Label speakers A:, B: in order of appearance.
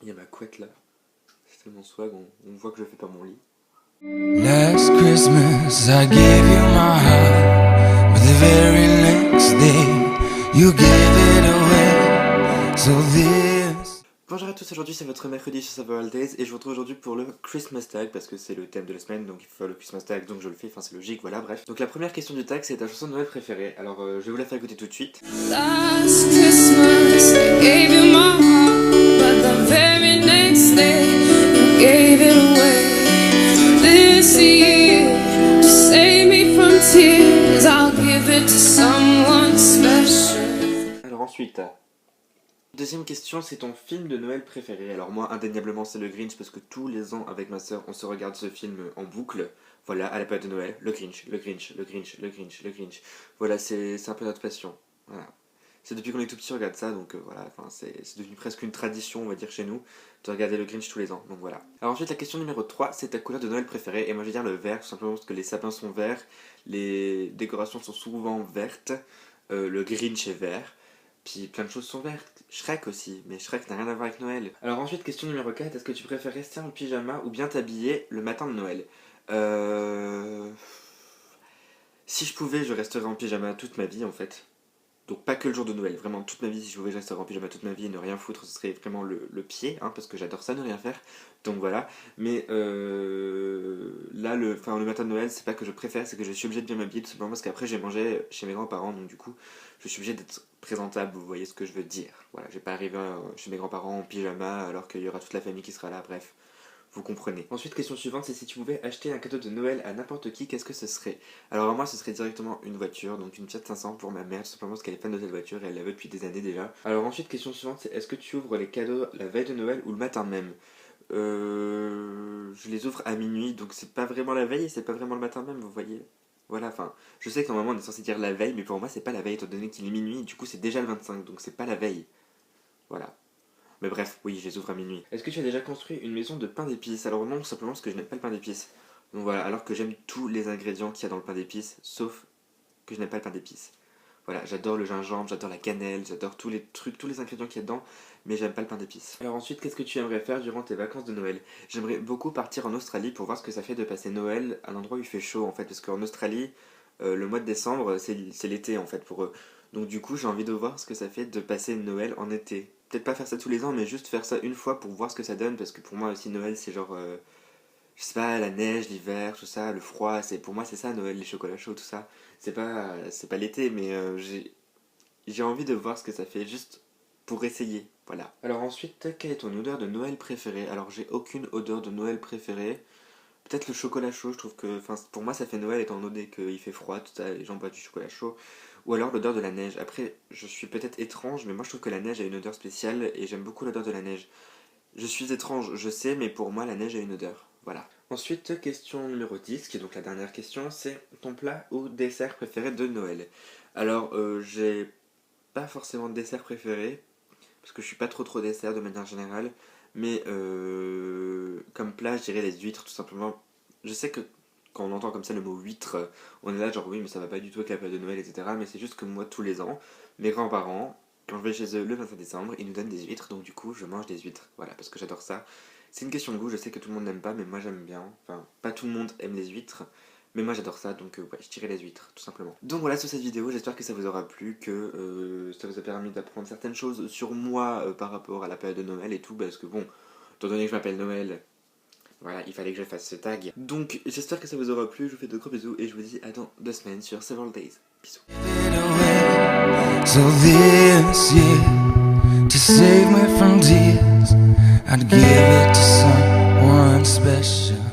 A: Il y a ma couette là. C'est tellement swag, on voit que je fais pas mon lit.
B: Last Christmas I gave you my heart, but the very next day you gave it away. So this...
A: Bonjour à tous, aujourd'hui c'est votre mercredi sur Several Days et je vous retrouve aujourd'hui pour le Christmas tag parce que c'est le thème de la semaine, donc il faut faire le Christmas tag, donc je le fais, enfin c'est logique, voilà, bref. Donc la première question du tag, c'est ta chanson de Noël préférée. Alors je vais vous la faire écouter tout de suite.
C: Last Christmas I gave you my heart, but the very next day you gave it away. This year, to save me from tears, I'll give it to someone special.
A: Alors ensuite, deuxième question, c'est ton film de Noël préféré. Alors moi, indéniablement, c'est le Grinch parce que tous les ans, avec ma soeur, on se regarde ce film en boucle. Voilà, à la période de Noël, le Grinch, le Grinch, le Grinch, le Grinch, le Grinch. Voilà, c'est un peu notre passion. Voilà. C'est depuis qu'on est tout petit, on regarde ça, donc voilà, c'est devenu presque une tradition, on va dire, chez nous, de regarder le Grinch tous les ans, donc voilà. Alors ensuite, la question numéro 3, c'est ta couleur de Noël préférée, et moi je vais dire le vert, tout simplement parce que les sapins sont verts, les décorations sont souvent vertes, le Grinch est vert, puis plein de choses sont vertes, Shrek aussi, mais Shrek n'a rien à voir avec Noël. Alors ensuite, question numéro 4, est-ce que tu préfères rester en pyjama ou bien t'habiller le matin de Noël? Si je pouvais, je resterais en pyjama toute ma vie en fait. Donc pas que le jour de Noël, vraiment toute ma vie, si je pouvais rester en pyjama toute ma vie et ne rien foutre, ce serait vraiment le pied, hein, parce que j'adore ça, ne rien faire, donc voilà. Mais là, le matin de Noël, c'est pas que je préfère, c'est que je suis obligé de bien m'habiller, tout simplement parce qu'après j'ai mangé chez mes grands-parents, donc du coup, je suis obligé d'être présentable, vous voyez ce que je veux dire. Voilà, je vais pas arriver chez mes grands-parents en pyjama alors qu'il y aura toute la famille qui sera là, bref. Vous comprenez. Ensuite, question suivante, c'est si tu pouvais acheter un cadeau de Noël à n'importe qui, qu'est-ce que ce serait? Alors moi, ce serait directement une voiture, donc une Fiat 500 pour ma mère, tout simplement parce qu'elle est fan de cette voiture et elle la veut depuis des années déjà. Alors ensuite, question suivante, c'est est-ce que tu ouvres les cadeaux la veille de Noël ou le matin même? Je les ouvre à minuit, donc c'est pas vraiment la veille et c'est pas vraiment le matin même, vous voyez. Voilà, enfin, je sais que normalement on est censé dire la veille, mais pour moi c'est pas la veille, étant donné qu'il est minuit, et du coup c'est déjà le 25, donc c'est pas la veille. Voilà. Mais bref, oui, je les ouvre à minuit. Est-ce que tu as déjà construit une maison de pain d'épices? Alors non, simplement parce que je n'aime pas le pain d'épices. Donc voilà, alors que j'aime tous les ingrédients qu'il y a dans le pain d'épices, sauf que je n'aime pas le pain d'épices. Voilà, j'adore le gingembre, j'adore la cannelle, j'adore tous les trucs, tous les ingrédients qu'il y a dedans, mais j'aime pas le pain d'épices. Alors ensuite, qu'est-ce que tu aimerais faire durant tes vacances de Noël? J'aimerais beaucoup partir en Australie pour voir ce que ça fait de passer Noël à l'endroit où il fait chaud en fait, parce qu'en Australie, le mois de décembre, c'est l'été en fait pour eux. Donc du coup, j'ai envie de voir ce que ça fait de passer Noël en été. Peut-être pas faire ça tous les ans, mais juste faire ça une fois pour voir ce que ça donne, parce que pour moi aussi Noël c'est genre, je sais pas, la neige, l'hiver, tout ça, le froid, pour moi c'est ça Noël, les chocolats chauds, tout ça. C'est pas l'été, mais j'ai envie de voir ce que ça fait, juste pour essayer, voilà. Alors ensuite, quelle est ton odeur de Noël préférée? Alors j'ai aucune odeur de Noël préférée. Peut-être le chocolat chaud, je trouve que, enfin pour moi ça fait Noël étant donné qu'il fait froid, tout ça, les gens boivent du chocolat chaud. Ou alors l'odeur de la neige. Après, je suis peut-être étrange, mais moi je trouve que la neige a une odeur spéciale et j'aime beaucoup l'odeur de la neige. Je suis étrange, je sais, mais pour moi la neige a une odeur. Voilà. Ensuite, question numéro 10, qui est donc la dernière question, c'est ton plat ou dessert préféré de Noël. Alors, j'ai pas forcément de dessert préféré, parce que je suis pas trop dessert de manière générale, mais comme plat, je dirais les huîtres, tout simplement. Je sais que quand on entend comme ça le mot huître, on est là genre oui mais ça va pas du tout avec la période de Noël, etc. Mais c'est juste que moi tous les ans, mes grands-parents, quand je vais chez eux le 25 décembre, ils nous donnent des huîtres, donc du coup je mange des huîtres, voilà, parce que j'adore ça. C'est une question de goût, je sais que tout le monde n'aime pas, mais moi j'aime bien. Enfin, pas tout le monde aime les huîtres, mais moi j'adore ça, donc ouais, je dirais les huîtres, tout simplement. Donc voilà sur cette vidéo, j'espère que ça vous aura plu, que ça vous a permis d'apprendre certaines choses sur moi par rapport à la période de Noël et tout, parce que bon, étant donné que je m'appelle Noël, voilà, il fallait que je fasse ce tag. Donc, j'espère que ça vous aura plu. Je vous fais de gros bisous et je vous dis à dans 2 semaines sur Several Days. Bisous.
B: So this year, to save me from tears, I'd give it to someone special.